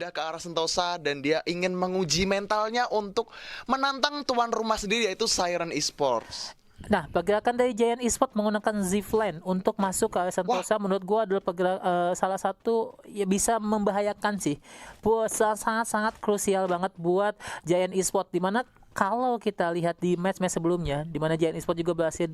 pindah ke arah Sentosa dan dia ingin menguji mentalnya untuk menantang tuan rumah sendiri yaitu Siren Esports. Nah, pergerakan dari Giant Esports menggunakan Zipline untuk masuk ke area Sentosa menurut gua adalah salah satu ya bisa membahayakan sih. Buat sangat krusial banget buat Giant Esports, di mana kalau kita lihat di match-match sebelumnya, di mana Giant Esports juga berhasil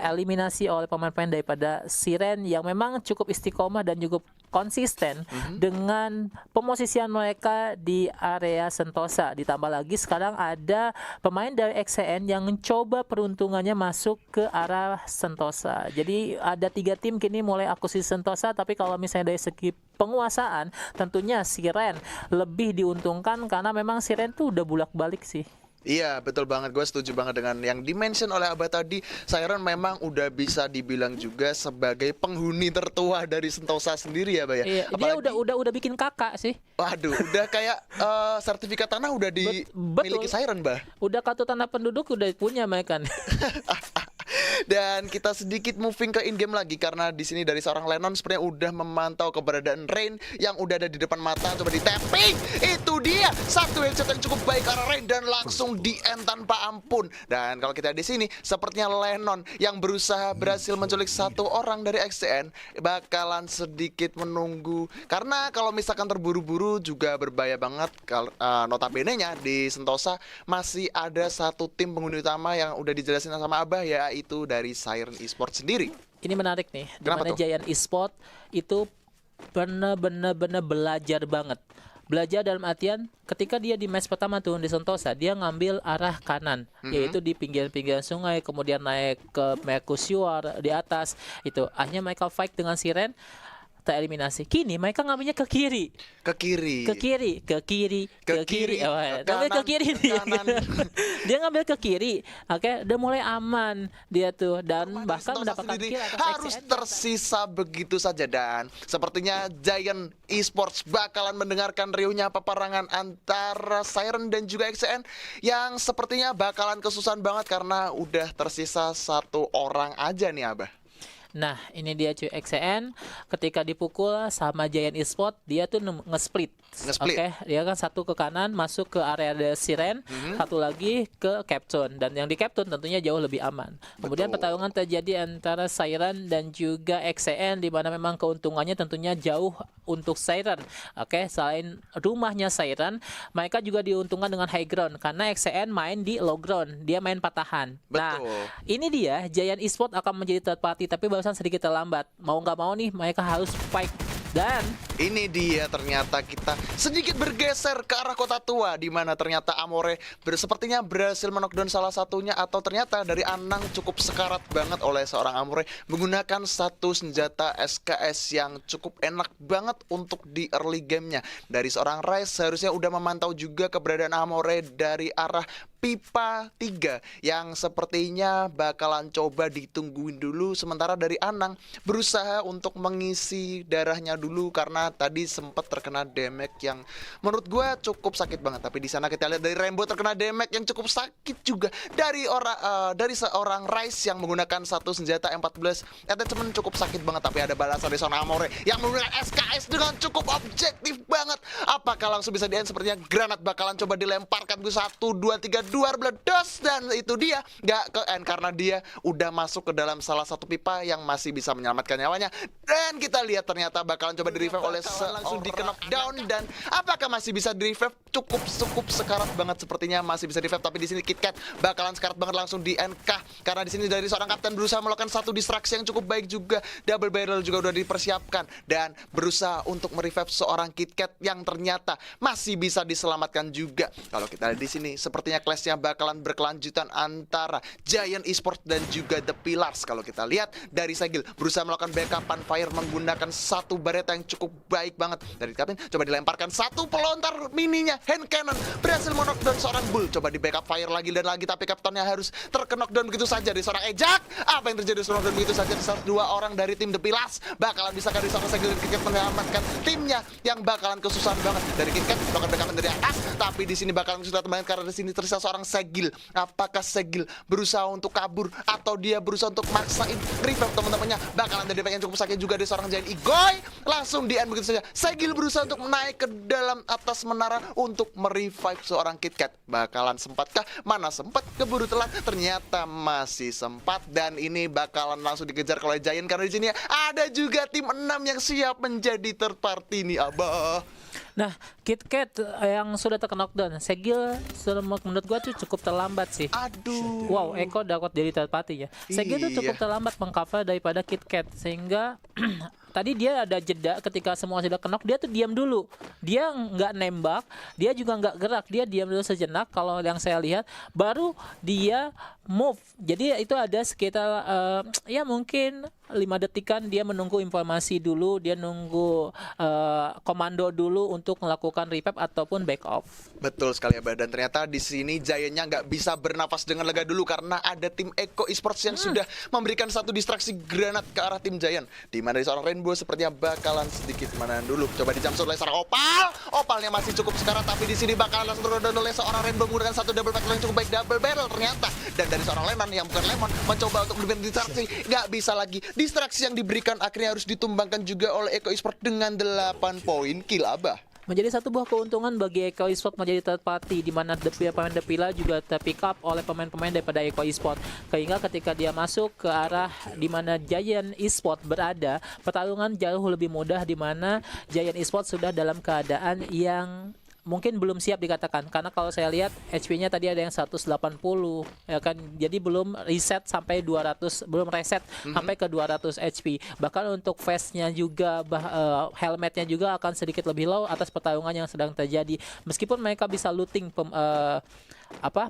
eliminasi oleh pemain-pemain daripada Siren yang memang cukup istiqomah dan juga konsisten dengan pemosisian mereka di area Sentosa. Ditambah lagi sekarang ada pemain dari XCN yang mencoba peruntungannya masuk ke arah Sentosa. Jadi ada 3 tim kini mulai akuisisi Sentosa, tapi kalau misalnya dari segi penguasaan tentunya Siren lebih diuntungkan karena memang Siren tuh udah bulak-balik sih. Iya, betul banget. Gue setuju banget dengan yang dimention oleh Abah tadi. Siren memang udah bisa dibilang juga sebagai penghuni tertua dari Sentosa sendiri ya, Bah ya. Iya, Apalagi, dia udah bikin kakak sih. waduh, udah kayak sertifikat tanah udah dimiliki Siren, Bah. Udah kartu tanda penduduk udah punya mereka. Dan kita sedikit moving ke in-game lagi karena di sini dari seorang Lennon sepertinya udah memantau keberadaan Rain yang udah ada di depan mata. Coba di tapping, itu dia satu headshot yang cukup baik karena Rain dan langsung di-end tanpa ampun. Dan kalau kita di sini sepertinya Lennon yang berhasil menculik satu orang dari XCN bakalan sedikit menunggu karena kalau misalkan terburu-buru juga berbahaya banget. Notabene-nya di Sentosa masih ada satu tim penghuni utama yang udah dijelasin sama Abah yaitu dari Siren Esports sendiri. Ini menarik nih, Kenapa dimana tuh? Giant Esports itu bener-bener belajar banget. Belajar dalam artian ketika dia di match pertama tuh di Sentosa, dia ngambil arah kanan, yaitu di pinggir-pinggir sungai, kemudian naik ke Mercusuar di atas. Itu akhirnya mereka fight dengan Siren, tereliminasi. Kini mereka ngambilnya ke kiri. Ke kiri. Ngambil ke kiri dia. Dia ngambil ke kiri. Oke, udah mulai aman dia tuh dan bahkan Sentosa mendapatkan sendiri kill atas harus XCN. tersisa begitu saja dan sepertinya Giant Esports bakalan mendengarkan riuhnya peperangan antara Siren dan juga XCN yang sepertinya bakalan kesusahan banget karena udah tersisa satu orang aja nih Abah. Nah, ini dia cuy, XCN ketika dipukul sama Giant Esports, dia tuh nge-split. Nge-split. Oke, dia kan satu ke kanan masuk ke area Siren, satu lagi ke Captain, dan yang di Captain tentunya jauh lebih aman. Kemudian Betul. pertarungan terjadi antara Siren dan juga XCN di mana memang keuntungannya tentunya jauh untuk Siren. Oke, selain rumahnya Siren, mereka juga diuntungkan dengan high ground karena XCN main di low ground, dia main patahan. Nah, Betul. ini dia Giant Esports akan menjadi third party tapi barusan sedikit terlambat. Mau nggak mau nih mereka harus fight. Dan Ini dia ternyata kita sedikit bergeser ke arah kota tua di mana ternyata Amore sepertinya berhasil menokdown salah satunya atau ternyata dari Anang cukup sekarat banget oleh seorang Amore menggunakan satu senjata SKS yang cukup enak banget untuk di early gamenya. Dari seorang Rise seharusnya udah memantau juga keberadaan Amore dari arah pipa 3 yang sepertinya bakalan coba ditungguin dulu sementara dari Anang berusaha untuk mengisi darahnya dulu karena tadi sempat terkena damage yang menurut gue cukup sakit banget. Tapi di sana kita lihat dari Rainbow terkena damage yang cukup sakit juga dari seorang Rise yang menggunakan satu senjata M14 attachment cukup sakit banget. Tapi ada balasan dari seorang Amore yang menggunakan SKS dengan cukup objektif banget. Apakah langsung bisa di-end? Sepertinya granat bakalan coba dilemparkan ke 1, 2, 3, 2 meledos dan itu dia gak ke end karena dia udah masuk ke dalam salah satu pipa yang masih bisa menyelamatkan nyawanya. Dan kita lihat ternyata bakalan coba di-revive oleh langsung di knockdown dan apakah masih bisa di-revive? Cukup sekarat banget sepertinya masih bisa di-revive tapi di sini KitKat bakalan sekarat banget langsung di NK karena di sini dari seorang kapten berusaha melakukan satu distraksi yang cukup baik juga. Double barrel juga udah dipersiapkan dan berusaha untuk merevive seorang KitKat yang ternyata masih bisa diselamatkan juga. Kalau kita lihat di sini sepertinya clash-nya bakalan berkelanjutan antara Giant Esports dan juga The Pillars. Kalau kita lihat dari Segil berusaha melakukan backupan fire menggunakan satu bareta yang cukup baik banget dari kapten. Coba dilemparkan satu pelontar mininya hand cannon berhasil knockdown seorang Bull. Coba di backup fire lagi dan lagi, tapi Captainnya harus terknockdown begitu saja dari seorang Ejak. Apa yang terjadi knockdown begitu saja di saat dua orang dari tim The Pilas. Bakalan bisa dari seorang Segil KitKat menyelamatkan timnya yang bakalan kesusahan banget dari KitKat melakukan backup dari atas, tapi di sini bakalan kesulitan banget karena di sini tersisa seorang Segil. Apakah Segil berusaha untuk kabur atau dia berusaha untuk maksain revive teman-temannya? Bakalan dari yang cukup sakit juga dari seorang Giant Igoy. Langsung di end begitu saja. Segil berusaha untuk naik ke dalam atas menara untuk merevive seorang KitKat. Bakalan sempatkah? Mana sempat, keburu telat. Ternyata masih sempat, dan ini bakalan langsung dikejar oleh Giant karena di sini ada juga tim 6 yang siap menjadi third party nih, Abah. Nah, KitKat yang sudah terknockdown, Segil menurut gua tuh cukup terlambat sih. Aduh. Wow, Eko dapat jadi third party ya. Segil tuh cukup Iya. terlambat mengcover daripada KitKat, sehingga tadi dia ada jeda ketika semua sudah knock, dia tuh diam dulu. Dia nggak nembak, dia juga nggak gerak, dia diam dulu sejenak. Kalau yang saya lihat, baru dia move. Jadi itu ada sekitar ya mungkin 5 detikan dia menunggu informasi dulu, dia nunggu komando dulu untuk melakukan revive ataupun back off. Betul sekali, Abah. Dan ternyata di sini Giant-nya nggak bisa bernafas dengan lega dulu karena ada tim Eko Esports yang sudah memberikan satu distraksi granat ke arah tim Giant. Di mana seorang Rainbow sepertinya bakalan sedikit menahan dulu. Coba dijamsur oleh seorang Opal. Opalnya masih cukup sekarat, tapi di sini bakalan langsung terdown oleh seorang Rainbow menggunakan satu double battle yang cukup baik, double barrel ternyata. Dan dari seorang Lemon yang bukan Lemon mencoba untuk memberikan distraksi, nggak bisa lagi. Distraksi yang diberikan akhirnya harus ditumbangkan juga oleh Eko Esports dengan 8 poin kill, Abah. Menjadi satu buah keuntungan bagi Eko Esports menjadi third party, di mana pemain Depila juga terpick up oleh pemain-pemain daripada Eko Esports. Sehingga ketika dia masuk ke arah di mana Giant Esports berada, pertarungan jauh lebih mudah, di mana Giant Esports sudah dalam keadaan yang mungkin belum siap dikatakan, karena kalau saya lihat HP-nya tadi ada yang 180 ya kan, jadi belum reset sampai 200, belum reset sampai ke 200 HP. Bahkan untuk face-nya juga helmetnya juga akan sedikit lebih low atas pertarungan yang sedang terjadi. Meskipun mereka bisa looting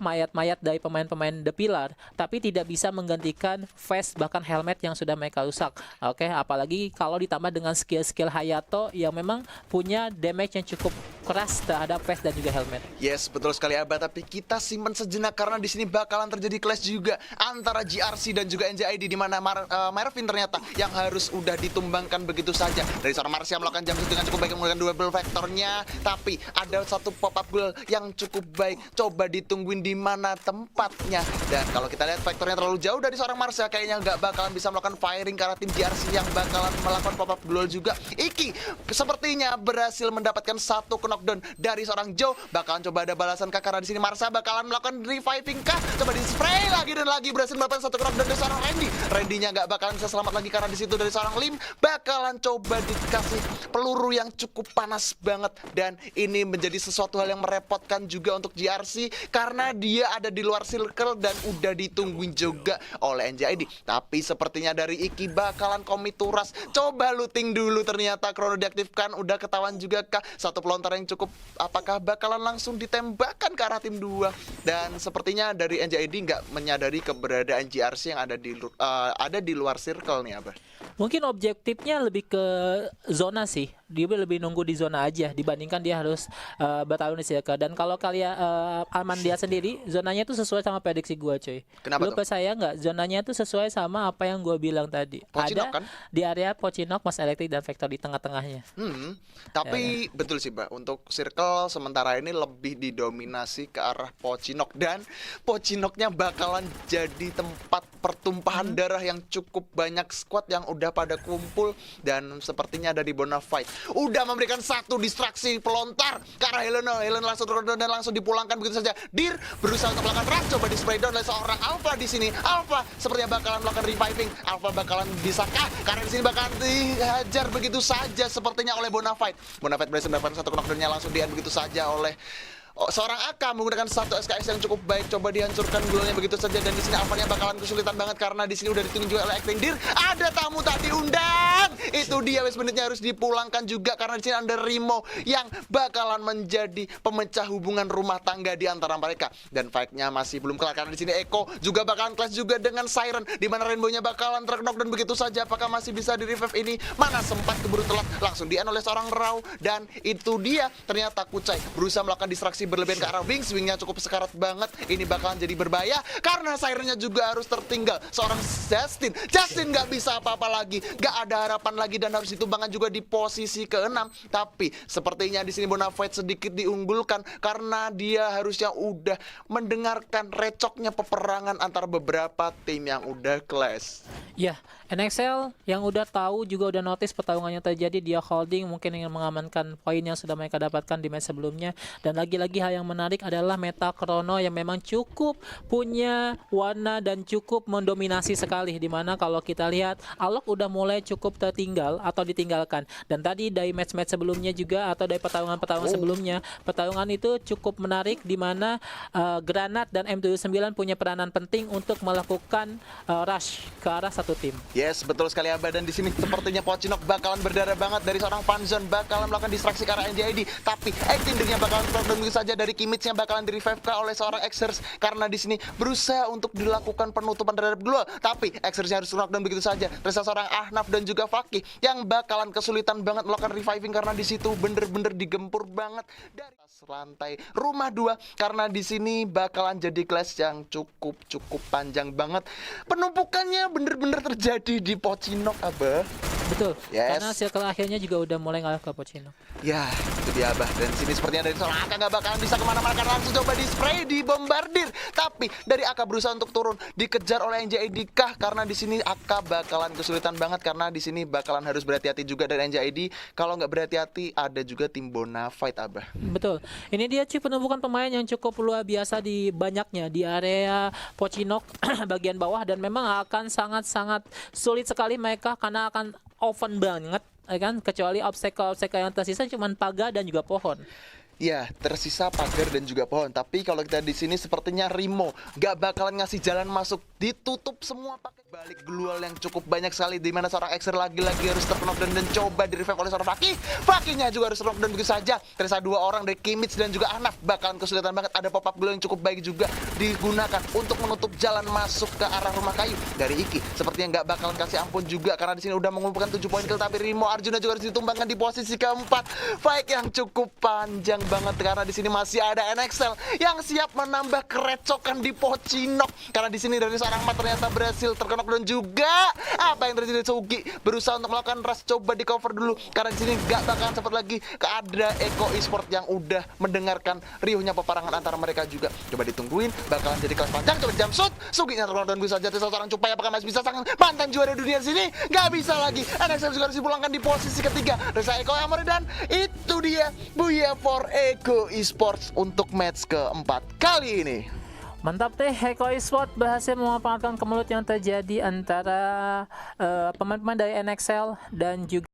mayat-mayat dari pemain-pemain The Pillar, tapi tidak bisa menggantikan face bahkan helmet yang sudah mereka rusak. Oke, apalagi kalau ditambah dengan skill-skill Hayato yang memang punya damage yang cukup keras terhadap face dan juga helmet. Yes, betul sekali, Abah. Tapi kita simpan sejenak karena di sini bakalan terjadi clash juga antara GRC dan juga NJID, di mana Marvin ternyata yang harus udah ditumbangkan begitu saja. Dari seorang Marsha melakukan jump dengan cukup baik menggunakan double vektornya, tapi ada satu pop up goal yang cukup baik. Coba ditungguin di mana tempatnya. Dan kalau kita lihat vektornya terlalu jauh dari seorang Marsha, kayaknya nggak bakalan bisa melakukan firing karena tim GRC yang bakalan melakukan pop up goal juga. Iki sepertinya berhasil mendapatkan satu knockdown dari seorang Joe. Bakalan coba ada balasan kah karena di sini Marsha bakalan melakukan reviving kah? Coba di spray lagi dan lagi, berhasil mendapatkan satu knockdown dari seorang Randy. Randy-nya nggak bakalan bisa selamat lagi karena di situ dari seorang Lim bakalan coba dikasih peluru yang cukup panas banget, dan ini menjadi sesuatu hal yang merepotkan juga untuk GRC karena dia ada di luar circle dan udah ditungguin juga oleh NJID. Tapi sepertinya dari Iki bakalan commit to rush. Coba looting dulu, ternyata Chrono diaktifkan, udah ketahuan juga kah satu pelontar yang cukup, apakah bakalan langsung ditembakkan ke arah tim 2. Dan sepertinya dari NJID nggak menyadari keberadaan GRC yang ada di luar circle nih, Abah. Mungkin objektifnya lebih ke zona sih. Dia lebih nunggu di zona aja dibandingkan dia harus bertarung di circle. Dan kalau kalian Almandia sendiri, zonanya itu sesuai sama prediksi gua, coy. Kenapa Lu tuh? percaya nggak? Zonanya itu sesuai sama apa yang gua bilang tadi. Pocinok, Ada kan? di area Pocinok, Mas Elektrik dan Vector di tengah-tengahnya. Tapi betul sih, Mbak. Untuk circle sementara ini lebih didominasi ke arah Pocinok, dan Pocinoknya bakalan jadi tempat pertumpahan darah yang cukup banyak squad yang udah pada kumpul, dan sepertinya ada di Bonafide. Udah memberikan satu distraksi pelontar ke arah Helen langsung turun dan langsung dipulangkan begitu saja. Dir berusaha untuk melakukan rush, coba di spray down oleh seorang Alpha di sini. Alpha sepertinya bakalan melakukan reviving. Alpha bakalan bisakah? Karena di sini bakalan dihajar begitu saja sepertinya oleh Bonafide. Bonafide berhasil mendapatkan satu knockdown-nya langsung di-end begitu saja oleh seorang AK menggunakan satu SKS yang cukup baik. Coba dihancurkan gulanya begitu saja, dan di sini Alpha-nya bakalan kesulitan banget karena di sini udah ditunggu juga oleh Acting Dir. Ada tamu tak diundang. Itu dia West Banditnya harus dipulangkan juga karena di sini ada Rimo yang bakalan menjadi pemecah hubungan rumah tangga di antara mereka. Dan fight-nya masih belum kelar karena di sini Eko juga bakalan clash juga dengan Siren, di mana Rainbow-nya bakalan terknock dan begitu saja apakah masih bisa di revive ini? Mana sempat keburu telat langsung di-end oleh seorang Rao, dan itu dia ternyata Kucai berusaha melakukan distraksi berlebihan ke arah Wings. Wingnya cukup sekarat banget, ini bakalan jadi berbahaya karena Sirennya juga harus tertinggal. Seorang Justin nggak bisa apa-apa lagi, nggak ada harapan lagi dan harus ditumbangkan juga di posisi ke-6. Tapi sepertinya di sini Bonafide sedikit diunggulkan karena dia harusnya udah mendengarkan recoknya peperangan antara beberapa tim yang udah clash. Ya, NXL yang udah tahu juga udah notice pertarungan yang terjadi, dia holding, mungkin ingin mengamankan poin yang sudah mereka dapatkan di match sebelumnya. Dan lagi-lagi hal yang menarik adalah meta Chrono yang memang cukup punya warna dan cukup mendominasi sekali, dimana kalau kita lihat Alok udah mulai cukup tertinggal atau ditinggalkan. Dan tadi dari match-match sebelumnya juga atau dari pertarungan-pertarungan sebelumnya, pertarungan itu cukup menarik dimana Granat dan M79 punya peranan penting untuk melakukan rush ke arah satu tim. Yes, betul sekali Abah, dan di sini sepertinya Pochinok bakalan berdarah banget dari seorang Fanzone, bakalan melakukan distraksi ke arah NJID, tapi Extindernya bakalan terus dan begitu saja dari Kimitsnya bakalan di revive oleh seorang Exers karena di sini berusaha untuk dilakukan penutupan terhadap duel, tapi Exersnya harus knock dan begitu saja. Terus seorang Ahnaf dan juga Fakih yang bakalan kesulitan banget melakukan reviving karena di situ bener-bener digempur banget dari lantai rumah 2 karena di sini bakalan jadi clash yang cukup panjang banget. Penumpukannya bener-bener terjadi di Pochinok, Abah. Betul, Yes. karena circle akhirnya juga udah mulai ngalah ke Pochinok. Ya, itu dia Abah. Dan sini sepertinya dari seorang Aka nggak bakalan bisa kemana-mana karena langsung coba di spray, dibombardir. Tapi dari Aka berusaha untuk turun, dikejar oleh NJID kah? Karena di sini Aka bakalan kesulitan banget karena di sini bakalan harus berhati-hati juga dari NJID. Kalau nggak berhati-hati, ada juga tim Bonafide, Abah. Betul. Ini dia cuy penumpukan pemain yang cukup luar biasa di banyaknya di area Pochinok bagian bawah, dan memang akan sangat-sangat sulit sekali mereka karena akan open banget, ya kan, kecuali obstacle yang tersisa cuma pagar dan juga pohon. Ya, tersisa pagar dan juga pohon. Tapi kalau kita di sini sepertinya Rimo nggak bakalan ngasih jalan masuk, ditutup semua pakai balik glual yang cukup banyak sekali, di mana seorang Exer lagi-lagi harus terkena dan coba di revive oleh seorang Fakih. Fakihnya juga harus terkena dan begitu saja. Tersisa 2 orang dari Kimits dan juga Ahnaf bakalan kesulitan banget. Ada pop up glual yang cukup baik juga digunakan untuk menutup jalan masuk ke arah rumah kayu dari Iki. Sepertinya nggak bakalan kasih ampun juga karena di sini udah mengumpulkan 7 poin kill, tapi Rimo Arjuna juga harus ditumbangkan di posisi keempat. Fight yang cukup panjang banget karena di sini masih ada NXL yang siap menambah kerecokan di Pochinok karena di sini dari seorang Mat ternyata berhasil terkena dan juga apa yang terjadi, Sugi berusaha untuk melakukan rush, coba di cover dulu karena di sini nggak bakalan sempat lagi ke ada Eko Esport yang udah mendengarkan riuhnya peperangan antara mereka juga. Coba ditungguin bakalan jadi kelas panjang, coba jam shoot Suginya terkena dan bisa jadi seorang Cupai, apakah masih bisa sang mantan juara dunia di sini? Nggak bisa lagi. NXL juga harus dipulangkan di posisi ketiga. Reza Eko Amore, dan itu dia Buya for Eko Esports untuk match keempat kali ini. Mantap deh, Eko Esport berhasil memanfaatkan kemelut yang terjadi antara pemain-pemain dari NXL dan juga